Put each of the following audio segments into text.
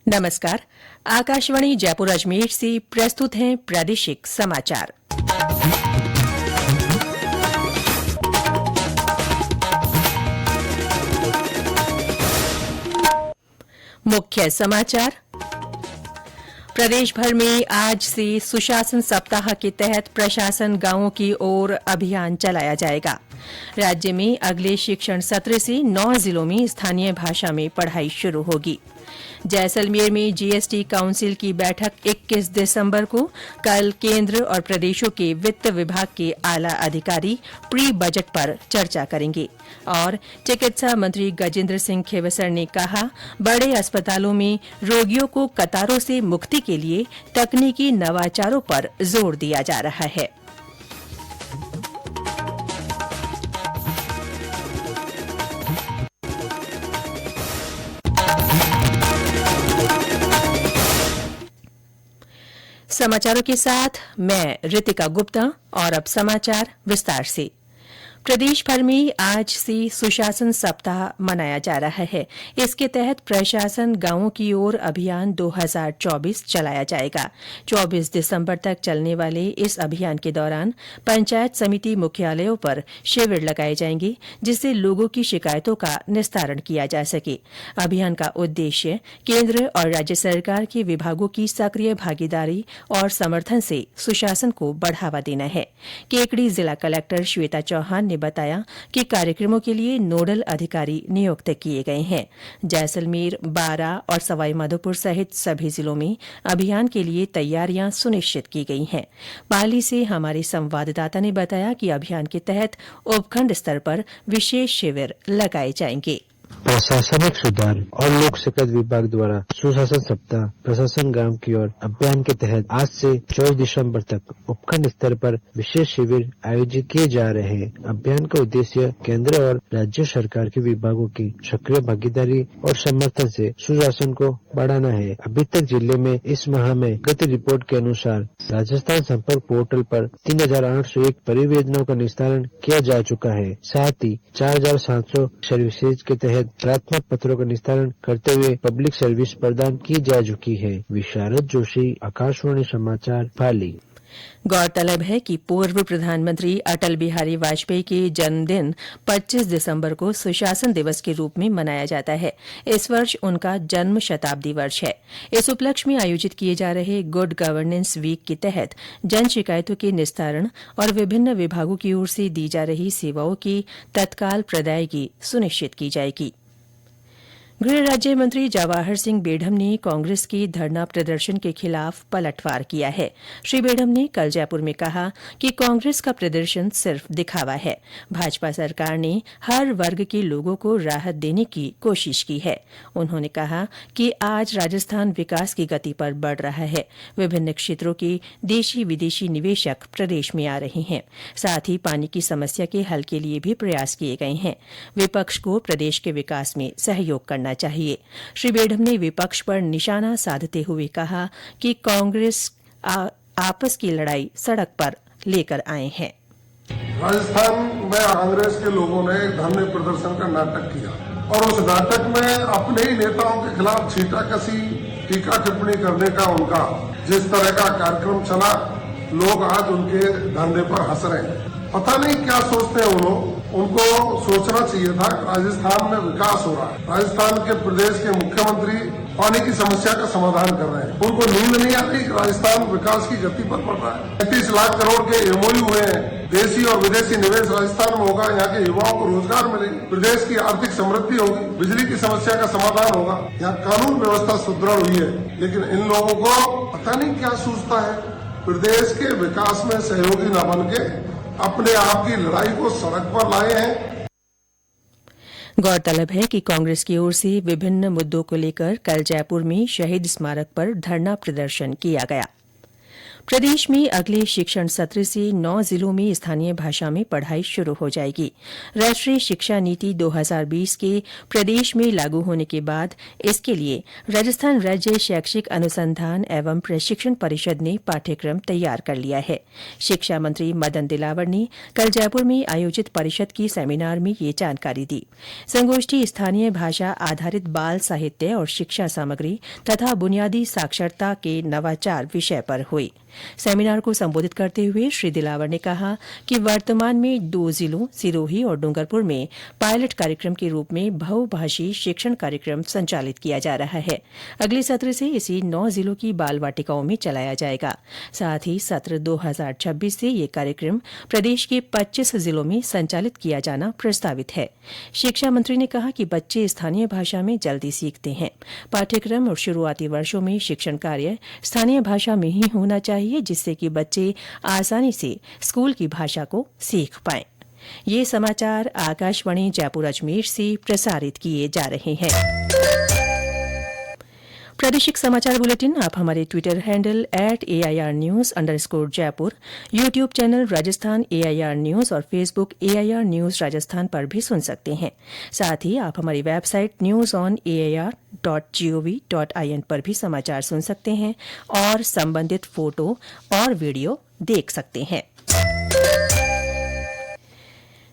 नमस्कार। आकाशवाणी जयपुर अजमेर से प्रस्तुत हैं प्रादेशिक समाचार। मुख्य समाचार। प्रदेश भर में आज से सुशासन सप्ताह के तहत प्रशासन गांवों की ओर अभियान चलाया जाएगा। राज्य में अगले शिक्षण सत्र से 9 जिलों में स्थानीय भाषा में पढ़ाई शुरू होगी। जैसलमेर में जीएसटी काउंसिल की बैठक 21 दिसंबर को। कल केंद्र और प्रदेशों के वित्त विभाग के आला अधिकारी प्री बजट पर चर्चा करेंगे। और चिकित्सा मंत्री गजेंद्र सिंह खेवसर ने कहा, बड़े अस्पतालों में रोगियों को कतारों से मुक्ति के लिए तकनीकी नवाचारों पर जोर दिया जा रहा है। समाचारों के साथ मैं रितिका गुप्ता। और अब समाचार विस्तार से। प्रदेश भर में आज से सुशासन सप्ताह मनाया जा रहा है। इसके तहत प्रशासन गांवों की ओर अभियान 2024 चलाया जाएगा। 24 दिसंबर तक चलने वाले इस अभियान के दौरान पंचायत समिति मुख्यालयों पर शिविर लगाए जाएंगे, जिससे लोगों की शिकायतों का निस्तारण किया जा सके। अभियान का उद्देश्य केंद्र और राज्य सरकार के विभागों की सक्रिय भागीदारी और समर्थन से सुशासन को बढ़ावा देना है। केकड़ी जिला कलेक्टर श्वेता चौहान ने बताया कि कार्यक्रमों के लिए नोडल अधिकारी नियुक्त किए गए हैं। जैसलमेर, बारां और सवाईमाधोपुर सहित सभी जिलों में अभियान के लिए तैयारियां सुनिश्चित की गई हैं। पाली से हमारे संवाददाता ने बताया कि अभियान के तहत उपखंड स्तर पर विशेष शिविर लगाए जाएंगे। प्रशासनिक सुधार और लोक शिकायत विभाग द्वारा सुशासन सप्ताह प्रशासन गांव की ओर अभियान के तहत आज से 24 दिसंबर तक उपखंड स्तर पर विशेष शिविर आयोजित किए जा रहे हैं। अभियान का उद्देश्य केंद्र और राज्य सरकार के विभागों की सक्रिय भागीदारी और समर्थन से सुशासन को बढ़ाना है। अभी तक जिले में इस माह में गत रिपोर्ट के अनुसार राजस्थान संपर्क पोर्टल पर 3801 परिवेदनाओं का निस्तारण किया जा चुका है। साथ ही 4700 सर्विसेज के तहत प्रार्थना पत्रों का निस्तारण करते हुए पब्लिक सर्विस प्रदान की जा चुकी है। विशारद जोशी, आकाशवाणी समाचार, पाली। गौरतलब है कि पूर्व प्रधानमंत्री अटल बिहारी वाजपेयी के जन्मदिन 25 दिसंबर को सुशासन दिवस के रूप में मनाया जाता है। इस वर्ष उनका जन्म शताब्दी वर्ष है। इस उपलक्ष्य में आयोजित किए जा रहे गुड गवर्नेंस वीक के तहत जन शिकायतों के निस्तारण और विभिन्न विभागों की ओर से दी जा रही सेवाओं की तत्काल प्रदायगी सुनिश्चित की जाएगी। गृह राज्य मंत्री जवाहर सिंह बेढम ने कांग्रेस के धरना प्रदर्शन के खिलाफ पलटवार किया है। श्री बेढम ने कल जयपुर में कहा कि कांग्रेस का प्रदर्शन सिर्फ दिखावा है। भाजपा सरकार ने हर वर्ग के लोगों को राहत देने की कोशिश की है। उन्होंने कहा कि आज राजस्थान विकास की गति पर बढ़ रहा है। विभिन्न क्षेत्रों के देशी विदेशी निवेशक प्रदेश में आ रहे हैं। साथ ही पानी की समस्या के हल के लिए भी प्रयास किए गए हैं। विपक्ष को प्रदेश के विकास में सहयोग करना चाहिए। श्री बेढम ने विपक्ष पर निशाना साधते हुए कहा कि कांग्रेस आपस की लड़ाई सड़क पर लेकर आए हैं। राजस्थान में कांग्रेस के लोगों ने धरने प्रदर्शन का नाटक किया और उस नाटक में अपने ही नेताओं के खिलाफ छींटाकशी, टीका टिप्पणी करने का उनका जिस तरह का कार्यक्रम चला, लोग आज उनके धरने पर हंस रहे हैं। पता नहीं क्या सोचते हैं लोग। उनको सोचना चाहिए था कि राजस्थान में विकास हो रहा है। राजस्थान के प्रदेश के मुख्यमंत्री पानी की समस्या का समाधान कर रहे हैं। उनको नींद नहीं आती कि राजस्थान विकास की गति पर बढ़ रहा है। 35 लाख करोड़ के एमओयू हुए हैं। देशी और विदेशी निवेश राजस्थान में होगा। यहाँ के युवाओं को रोजगार मिलेगा। प्रदेश की आर्थिक समृद्धि होगी। बिजली की समस्या का समाधान होगा। यहाँ कानून व्यवस्था सुदृढ़ हुई है। लेकिन इन लोगों को पता नहीं क्या सूझता है। प्रदेश के विकास में सहयोगी न बन के अपने आप की लड़ाई को सड़क पर लाए हैं। गौरतलब है कि कांग्रेस की ओर से विभिन्न मुद्दों को लेकर कल जयपुर में शहीद स्मारक पर धरना प्रदर्शन किया गया। प्रदेश में अगले शिक्षण सत्र से 9 जिलों में स्थानीय भाषा में पढ़ाई शुरू हो जाएगी। राष्ट्रीय शिक्षा नीति 2020 के प्रदेश में लागू होने के बाद इसके लिए राजस्थान राज्य शैक्षिक अनुसंधान एवं प्रशिक्षण परिषद ने पाठ्यक्रम तैयार कर लिया है। शिक्षा मंत्री मदन दिलावर ने कल जयपुर में आयोजित परिषद की सेमिनार में ये जानकारी दी। संगोष्ठी स्थानीय भाषा आधारित बाल साहित्य और शिक्षा सामग्री तथा बुनियादी साक्षरता के नवाचार विषय पर हुई। सेमिनार को संबोधित करते हुए श्री दिलावर ने कहा कि वर्तमान में 2 जिलों सिरोही और डूंगरपुर में पायलट कार्यक्रम के रूप में बहुभाषी शिक्षण कार्यक्रम संचालित किया जा रहा है। अगले सत्र से इसे 9 जिलों की बाल वाटिकाओं में चलाया जाएगा। साथ ही सत्र 2026 से ये कार्यक्रम प्रदेश के 25 जिलों में संचालित किया जाना प्रस्तावित है। शिक्षा मंत्री ने कहा कि बच्चे स्थानीय भाषा में जल्दी सीखते हैं। पाठ्यक्रम और शुरुआती वर्षों में शिक्षण कार्य स्थानीय भाषा में ही होना चाहिए, जिससे कि बच्चे आसानी से स्कूल की भाषा को सीख पाएं। ये समाचार आकाशवाणी जयपुर अजमेर से प्रसारित किए जा रहे हैं। प्रादेशिक समाचार बुलेटिन आप हमारे ट्विटर हैंडल @AIRnews_जयपुर, YouTube channel Rajasthan AIR news और फेसबुक AIR न्यूज राजस्थान पर भी सुन सकते हैं। साथ ही आप हमारी वेबसाइट newsonair.gov.in पर भी समाचार सुन सकते हैं और संबंधित फोटो और वीडियो देख सकते हैं।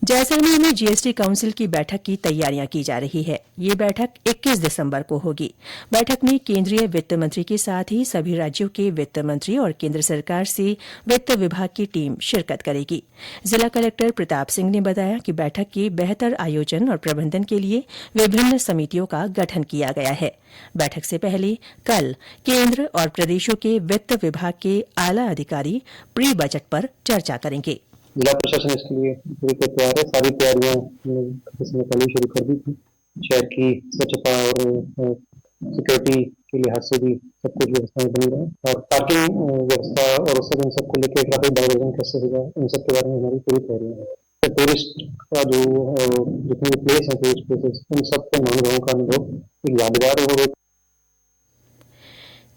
जैसलमेर में जीएसटी काउंसिल की बैठक की तैयारियां की जा रही है। ये बैठक 21 दिसंबर को होगी। बैठक में केंद्रीय वित्त मंत्री के साथ ही सभी राज्यों के वित्त मंत्री और केंद्र सरकार से वित्त विभाग की टीम शिरकत करेगी। जिला कलेक्टर प्रताप सिंह ने बताया कि बैठक के बेहतर आयोजन और प्रबंधन के लिए विभिन्न समितियों का गठन किया गया है। बैठक से पहले कल केंद्र और प्रदेशों के वित्त विभाग के आला अधिकारी प्री बजट पर चर्चा करेंगे। जिला प्रशासन इसके लिए पूरी तैयार है। सारी तैयारियां हमने इसमें पहले शुरू कर दी थी। शहर की स्वच्छता और सिक्योरिटी के लिहाज से भी सब कुछ व्यवस्थाएं बनी रहे और पार्किंग व्यवस्था और इन सबको लेकर ट्रैफिक डायवर्जन कैसे होगा, इन सब के बारे में हमारी पूरी तैयारियां है। तो टूरिस्ट का जो जितने प्लेस है टूरिस्ट प्लेसेस, उन सबके महानुभावों का अनुभव एक यादगार हो।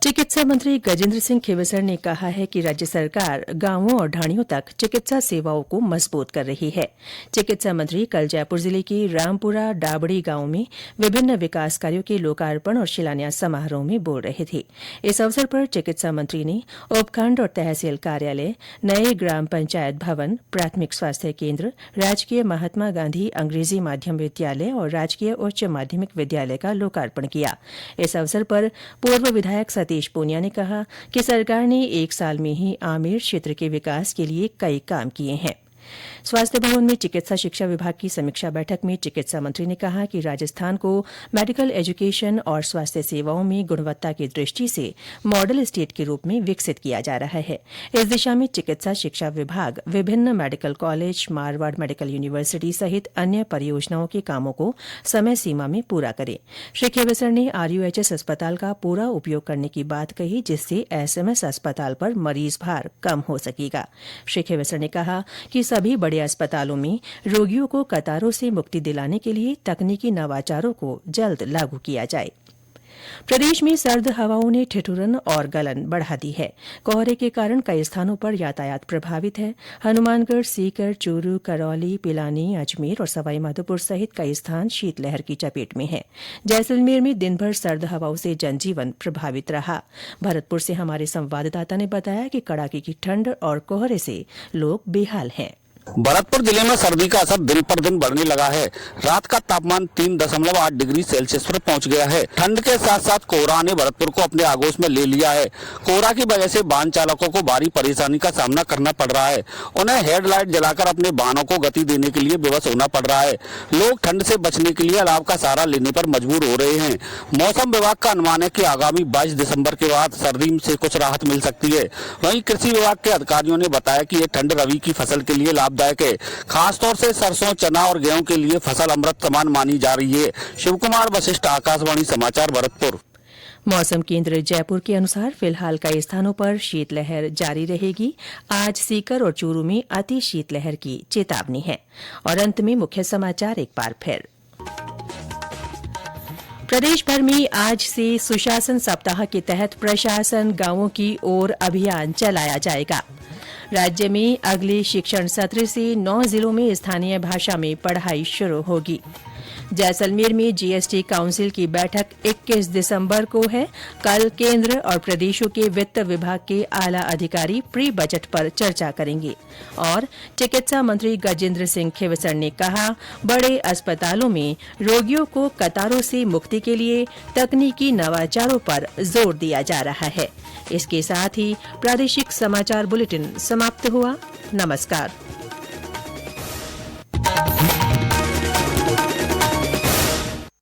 चिकित्सा मंत्री गजेंद्र सिंह खींवसर ने कहा है कि राज्य सरकार गांवों और ढाणियों तक चिकित्सा सेवाओं को मजबूत कर रही है। चिकित्सा मंत्री कल जयपुर जिले के रामपुरा डाबड़ी गांव में विभिन्न विकास कार्यों के लोकार्पण और शिलान्यास समारोह में बोल रहे थे। इस अवसर पर चिकित्सा मंत्री ने उपखंड और तहसील कार्यालय, नए ग्राम पंचायत भवन, प्राथमिक स्वास्थ्य केंद्र, राजकीय महात्मा गांधी अंग्रेजी माध्यम विद्यालय और राजकीय उच्च माध्यमिक विद्यालय का लोकार्पण किया। इस अवसर पर पूर्व विधायक सतीश पूनिया ने कहा कि सरकार ने 1 साल में ही आमेर क्षेत्र के विकास के लिए कई काम किए हैं। स्वास्थ्य भवन में चिकित्सा शिक्षा विभाग की समीक्षा बैठक में चिकित्सा मंत्री ने कहा कि राजस्थान को मेडिकल एजुकेशन और स्वास्थ्य सेवाओं में गुणवत्ता की दृष्टि से मॉडल स्टेट के रूप में विकसित किया जा रहा है। इस दिशा में चिकित्सा शिक्षा विभाग विभिन्न medical college, Marwar medical university सहित अन्य परियोजनाओं के कामों को समय सीमा में पूरा करे। श्री खींवसर ने RUHS अस्पताल का पूरा उपयोग करने की बात कही, जिससे SMS अस्पताल पर मरीज भार कम हो सकेगा। श्री खींवसर ने कहा कि सभी बड़े अस्पतालों में रोगियों को कतारों से मुक्ति दिलाने के लिए तकनीकी नवाचारों को जल्द लागू किया जाए। प्रदेश में सर्द हवाओं ने ठिठुरन और गलन बढ़ा दी है। कोहरे के कारण कई स्थानों पर यातायात प्रभावित है। हनुमानगढ़, सीकर, चूरू, करौली, पिलानी, अजमेर और सवाईमाधोपुर सहित कई स्थान शीतलहर की चपेट में हैं। जैसलमेर में दिनभर सर्द हवाओं से जनजीवन प्रभावित रहा। भरतपुर से हमारे संवाददाता ने बताया कि कड़ाके की ठंड और कोहरे से लोग बेहाल हैं। भरतपुर जिले में सर्दी का असर दिन पर दिन बढ़ने लगा है। रात का तापमान 3.8 डिग्री सेल्सियस पर पहुंच गया है। ठंड के साथ साथ कोहरा ने भरतपुर को अपने आगोश में ले लिया है। कोहरा की वजह से वाहन चालकों को भारी परेशानी का सामना करना पड़ रहा है। उन्हें हेडलाइट जलाकर अपने वाहनों को गति देने के लिए विवश होना पड़ रहा है। लोग ठंड से बचने के लिए अलाव का सहारा लेने पर मजबूर हो रहे हैं। मौसम विभाग का अनुमान है कि आगामी 22 दिसंबर के बाद सर्दी से कुछ राहत मिल सकती है। वहीं कृषि विभाग के अधिकारियों ने बताया कि ये ठंड रबी की फसल के लिए लाभदायक है। खासतौर से सरसों, चना और गेहूं के लिए फसल अमृत समान मानी जा रही है। शिव कुमार वशिष्ठ, आकाशवाणी समाचार, भरतपुर। मौसम केंद्र जयपुर के अनुसार फिलहाल कई स्थानों पर शीतलहर जारी रहेगी। आज सीकर और चूरू में अति शीतलहर की चेतावनी है। और अंत में मुख्य समाचार एक बार फिर। प्रदेश भर में आज से सुशासन सप्ताह के तहत प्रशासन गांवों की ओर अभियान चलाया जाएगा। राज्य में अगले शिक्षण सत्र से 9 जिलों में स्थानीय भाषा में पढ़ाई शुरू होगी। जैसलमेर में जीएसटी काउंसिल की बैठक 21 दिसंबर को है। कल केंद्र और प्रदेशों के वित्त विभाग के आला अधिकारी प्री बजट पर चर्चा करेंगे। और चिकित्सा मंत्री गजेंद्र सिंह खींवसर ने कहा, बड़े अस्पतालों में रोगियों को कतारों से मुक्ति के लिए तकनीकी नवाचारों पर जोर दिया जा रहा है। इसके साथ ही प्रादेशिक समाचार बुलेटिन समाप्त हुआ। नमस्कार।